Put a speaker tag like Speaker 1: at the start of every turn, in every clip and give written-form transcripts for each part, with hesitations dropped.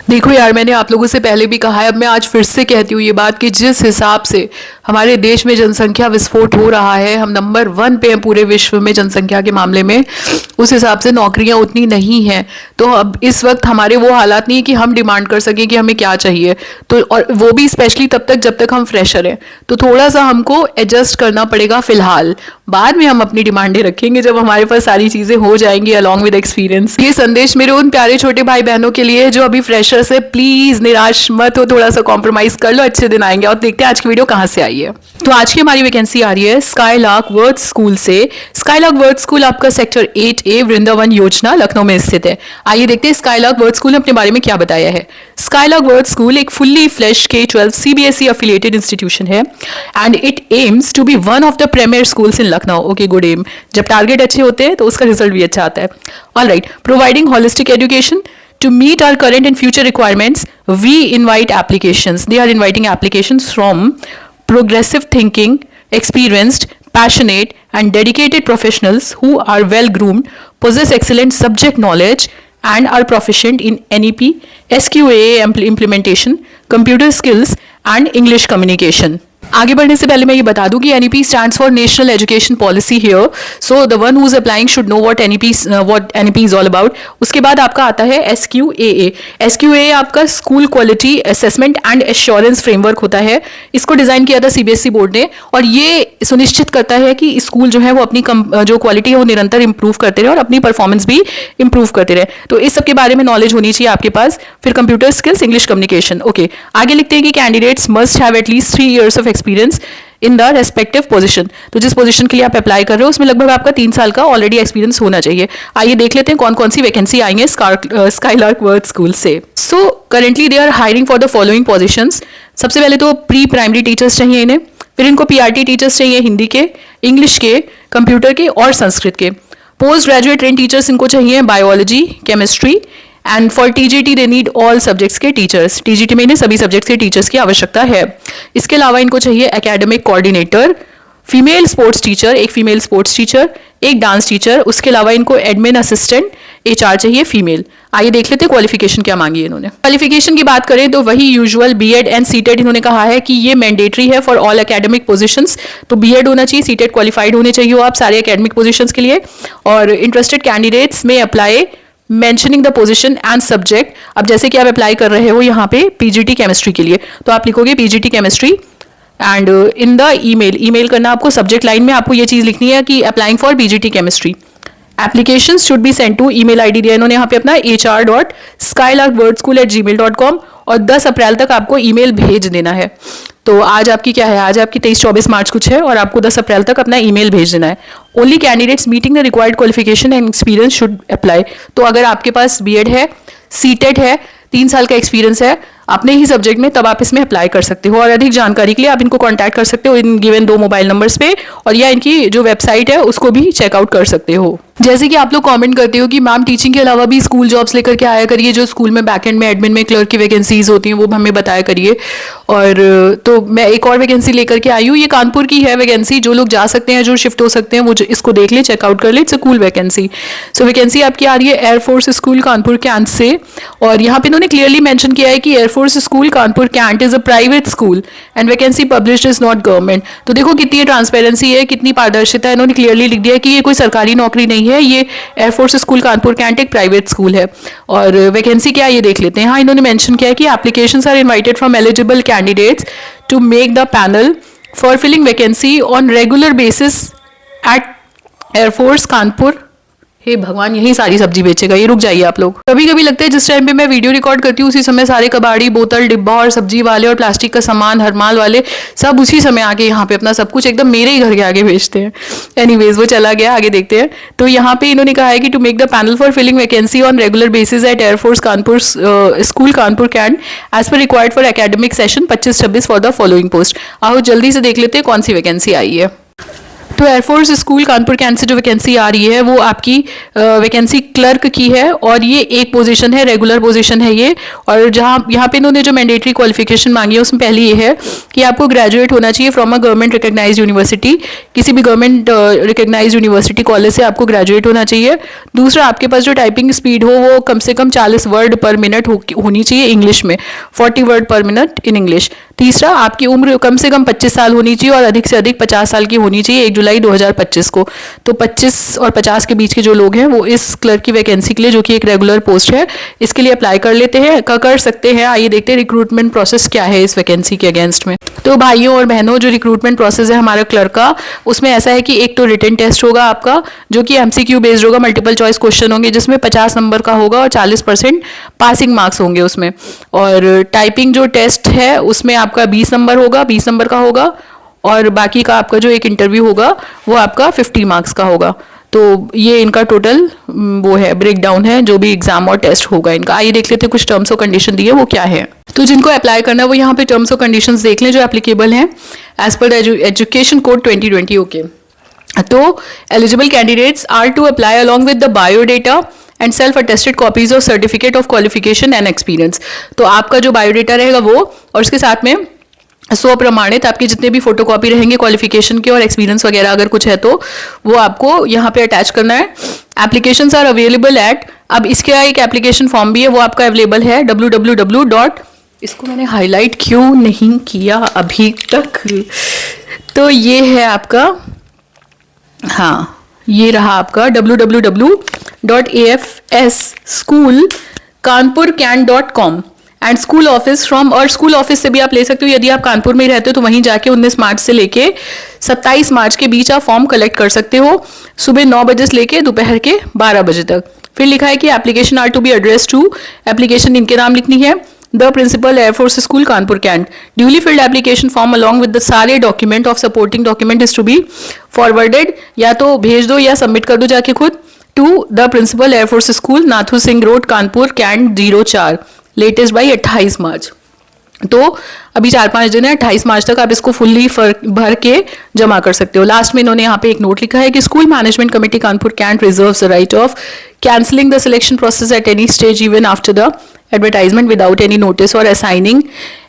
Speaker 1: देखो यार, मैंने आप लोगों से पहले भी कहा है, अब मैं आज फिर से कहती हूँ ये बात कि जिस हिसाब से हमारे देश में जनसंख्या विस्फोट हो रहा है, हम नंबर 1 पे हैं पूरे विश्व में जनसंख्या के मामले में, उस हिसाब से नौकरियां उतनी नहीं हैं। तो अब इस वक्त हमारे वो हालात नहीं है कि हम डिमांड कर सकें कि हमें क्या चाहिए। तो और वो भी स्पेशली तब तक जब तक हम फ्रेशर हैं। तो थोड़ा सा हमको एडजस्ट करना पड़ेगा फिलहाल। बाद में हम अपनी डिमांडें रखेंगे जब हमारे पास सारी चीज़ें हो जाएंगी अलॉन्ग विद एक्सपीरियंस। ये संदेश मेरे उन प्यारे छोटे भाई बहनों के लिए जो अभी फ्रेशर से, प्लीज़ निराश मत हो, थोड़ा सा कॉम्प्रोमाइज़ कर लो, अच्छे दिन आएंगे। और देखते हैं आज की वीडियो कहाँ से आई है। तो आज की हमारी वैकेंसी आ रही है स्काईलार्क वर्ड स्कूल से। स्काईलार्क वर्ड स्कूल आपका सेक्टर 8A वृंदावन योजना लखनऊ में स्थित है। आइए देखते हैं स्काईलार्क वर्ड स्कूल ने अपने बारे में क्या बताया है। स्काईलार्क वर्ड स्कूल एक fully fledged K-12 CBSE affiliated institution है and it aims to be one of the premier schools in Lucknow. Okay, good aim. जब टारगेट अच्छे होते हैं तो उसका रिजल्ट भी अच्छा आता है। All right, providing holistic education to meet our current and future requirements. We invite applications. They are inviting applications from progressive thinking, experienced, passionate and dedicated professionals who are well groomed, possess excellent subject knowledge and are proficient in NEP, SQAA implementation, computer skills and English communication. आगे बढ़ने से पहले मैं ये बता दूं कि NEP stands for National Education Policy here. So the one who is applying should know what NEP is all about. उसके बाद आपका आता है SQAA. SQAA आपका school quality assessment and assurance framework होता है। इसको डिज़ाइन किया था CBSE बोर्ड ने और ये सुनिश्चित करता है कि स्कूल जो है वो अपनी जो क्वालिटी है वो निरंतर इंप्रूव करते रहे और अपनी परफॉर्मेंस भी इंप्रूव करते रहे। तो इस सब के बारे में नॉलेज होनी चाहिए आपके पास। फिर computer skills, English communication. Okay, आगे लिखते हैं कि candidates must have at least 3 years of experience in the respective position. तो जिस पोजीशन के लिए आप अप्लाई कर रहे हो उसमें लगभग आपका 3 साल का ऑलरेडी एक्सपीरियंस होना चाहिए। आइए देख लेते हैं कौन कौन सी वैकेंसी आई है स्काईलार्क वर्ड स्कूल से। So currently they are hiring for the following positions. सबसे पहले तो प्री प्राइमरी टीचर्स चाहिए इन्हें, फिर इनको PRT टीचर्स चाहिए हिंदी के, इंग्लिश के, कंप्यूटर के और संस्कृत के। पोस्ट ग्रेजुएट ट्रेन टीचर्स इनको चाहिए biology, chemistry and for TGT they need all subjects के टीचर्स। TGT में इन्हें सभी सब्जेक्ट्स के टीचर्स की आवश्यकता है। इसके अलावा इनको चाहिए academic coordinator, female sports teacher, एक फीमेल स्पोर्ट्स टीचर, एक डांस टीचर। उसके अलावा इनको एडमिन असिस्टेंट, HR चाहिए फीमेल। आइए देख लेते हैं क्वालिफिकेशन क्या मांगी है इन्होंने। क्वालिफिकेशन की बात करें तो वही यूजुअल B.Ed एंड C.Ted इन्होंने कहा है कि ये मैंडेटरी है फॉर ऑल एकेडमिक पोजीशंस। तो B.Ed होना चाहिए, C.Ted क्वालिफाइड होने चाहिए हो आप सारे एकेडमिक पोजीशंस के लिए। और इंटरेस्टेड कैंडिडेट्स में apply mentioning the position and subject. अब जैसे कि आप अप्लाई कर रहे हो यहाँ पे PGT केमिस्ट्री के लिए, तो आप लिखोगे PGT chemistry and in the email करना आपको सब्जेक्ट लाइन में आपको ये चीज़ लिखनी है कि applying for PGT chemistry. Application should be send to, email ID दिया इन्होंने यहाँ पे अपना hr.skylarkwordschool@gmail.com और 10 अप्रैल तक आपको ईमेल भेज देना है। तो आज आपकी क्या है, आज आपकी 23-24 मार्च कुछ है और आपको 10 अप्रैल तक अपना ईमेल भेज देना है। Only candidates meeting the required qualification and experience should apply. तो अगर आपके पास B.Ed है, C.Ted है, 3 साल का एक्सपीरियंस है अपने ही सब्जेक्ट में, तब आप इसमें अप्लाई कर सकते हो। और अधिक जानकारी के लिए आप इनको कांटेक्ट कर सकते हो इन गिवन 2 मोबाइल नंबर्स पे, और या इनकी जो वेबसाइट है उसको भी चेकआउट कर सकते हो। जैसे कि आप लोग कमेंट करते हो कि मैम टीचिंग के अलावा भी स्कूल जॉब्स लेकर के आया करिए, जो स्कूल में बैकएंड में एडमिन में क्लर्क की वैकेंसीज होती हैं वो हमें बताया करिए। और तो मैं एक और वैकेंसी लेकर के आई हूँ, ये कानपुर की है वैकेंसी। जो लोग जा सकते हैं, जो शिफ्ट हो सकते हैं, वो इसको देख लें, चेकआउट कर लें। It's a cool vacancy. So vacancy आपकी आ रही है एयरफोर्स स्कूल कानपुर कैंट से, और यहाँ पे इन्होंने क्लियरली मेंशन किया है कि airforce school Kanpur cantt is a private school and vacancy published is not government. तो देखो कितनी ट्रांसपेरेंसी है, कितनी पारदर्शिता है। इन्होंने क्लियरली लिख दिया कि ये कोई सरकारी नौकरी नहीं है, ये एयरफोर्स स्कूल कानपुर कैंट एक प्राइवेट स्कूल है। और वैकेंसी क्या है ये देख लेते हैं। हाँ, इन्होंने मेंशन किया है कि applications are invited from eligible candidates to make the panel for filling vacancy on regular basis at air force Kanpur. हे भगवान, यही सारी सब्जी बेचेगा ये, रुक जाइए आप लोग। कभी कभी लगता है जिस टाइम पे मैं वीडियो रिकॉर्ड करती हूँ उसी समय सारे कबाड़ी, बोतल, डिब्बा और सब्जी वाले और प्लास्टिक का सामान, हरमाल वाले सब उसी समय आके यहाँ पे अपना सब कुछ एकदम मेरे ही घर के आगे बेचते हैं। एनीवेज, वो चला गया, आगे देखते हैं। तो यहाँ पे इन्होंने कहा है कि to make the panel for filling vacancy on regular basis at air force Kanpur school Kanpur cantt as per required for academic session 25-26 for the following post. आओ जल्दी से देख लेते हैं कौन सी वैकेंसी आई है। तो एयरफोर्स स्कूल कानपुर कैंट से जो वैकेंसी आ रही है वो आपकी वैकेंसी क्लर्क की है, और ये एक पोजीशन है, रेगुलर पोजीशन है ये। और जहाँ यहाँ पे इन्होंने जो मैंडेटरी क्वालिफिकेशन मांगी है उसमें पहली ये है कि आपको ग्रेजुएट होना चाहिए from a government recognised university, किसी भी गवर्नमेंट रिकग्नाइज्ड यूनिवर्सिटी कॉलेज से आपको ग्रेजुएट होना चाहिए। दूसरा, आपके पास जो टाइपिंग स्पीड हो वो कम से कम 40 वर्ड पर मिनट होनी चाहिए इंग्लिश में, 40 वर्ड पर मिनट इन इंग्लिश। तीसरा, आपकी उम्र कम से कम 25 साल होनी चाहिए और अधिक से अधिक 50 साल की होनी चाहिए 1 जुलाई 2025 को। तो 25 और 50 के बीच के जो लोग हैं वो इस क्लर्क की वैकेंसी के लिए, जो कि एक रेगुलर पोस्ट है, इसके लिए अप्लाई कर लेते हैं, कर सकते हैं। आइए देखते हैं रिक्रूटमेंट प्रोसेस क्या है इस वैकेंसी के अगेंस्ट में। तो भाइयों और बहनों, जो रिक्रूटमेंट प्रोसेस है हमारा क्लर्क का, उसमें ऐसा है कि एक तो रिटन टेस्ट होगा आपका, जो कि एमसीक्यू बेस्ड होगा, मल्टीपल चॉइस क्वेश्चन होंगे, जिसमें 50 नंबर का होगा और 40% पासिंग मार्क्स होंगे उसमें। और टाइपिंग जो टेस्ट है उसमें आपका 20 नंबर होगा, 20 नंबर का होगा, और बाकी का आपका जो एक इंटरव्यू होगा वो आपका 50 मार्क्स का होगा। तो ये इनका टोटल वो है, ब्रेक डाउन है जो भी एग्जाम और टेस्ट होगा इनका। आइए देख लेते हैं कुछ टर्म्स और कंडीशन दिए वो क्या है। तो जिनको अप्लाई करना है वो यहाँ पे टर्म्स और कंडीशंस देख लें जो एप्लीकेबल हैं as per education code 2020। Okay, तो eligible candidates are to apply along with the biodata and self attested copies of certificate of qualification and experience. तो आपका जो बायोडेटा रहेगा वो, और उसके साथ में स्वप्रमाणित आपके जितने भी फोटोकॉपी रहेंगे क्वालिफिकेशन के और एक्सपीरियंस वगैरह अगर कुछ है तो वो आपको यहाँ पे अटैच करना है। एप्लीकेशंस आर अवेलेबल एट, अब इसके एक एप्लीकेशन फॉर्म भी है वो आपका अवेलेबल है www. इसको मैंने हाईलाइट क्यों नहीं किया अभी तक, तो ये है आपका, हाँ ये रहा आपका www.afsschoolkanpurcant.com and school office from, और स्कूल ऑफिस से भी आप ले सकते हो यदि आप कानपुर में ही रहते हो तो वहीं जाके 19 मार्च से लेके 27 मार्च के बीच आप फॉर्म कलेक्ट कर सकते हो, सुबह 9 बजे से लेके दोपहर के 12 बजे तक। फिर लिखा है कि application are to be address to, application इनके नाम लिखनी है, the principal air force school Kanpur cantt, duly filled application form along with the सारे document of supporting document is to be forwarded, या तो भेज दो या सबमिट कर दो जाके खुद, to the principal air force school Nathu Singh road Kanpur cantt 04, latest by 28 March. तो अभी 4-5 दिन है, 28 मार्च तक आप इसको फुल्ली भर के जमा कर सकते हो। लास्ट में इन्होंने यहाँ पे एक नोट लिखा है कि school management committee Kanpur cantt reserves the right of cancelling the selection process at any stage even after the advertisement without any notice और असाइनिंग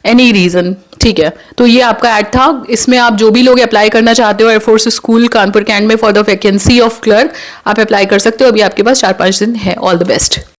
Speaker 1: एनी रीजन। ठीक है, तो ये आपका ऐड था, इसमें आप जो भी लोग अप्लाई करना चाहते हो एयरफोर्स स्कूल कानपुर कैंट में for the vacancy of clerk, आप अप्लाई कर सकते हो। अभी आपके पास 4-5 दिन है। All the best.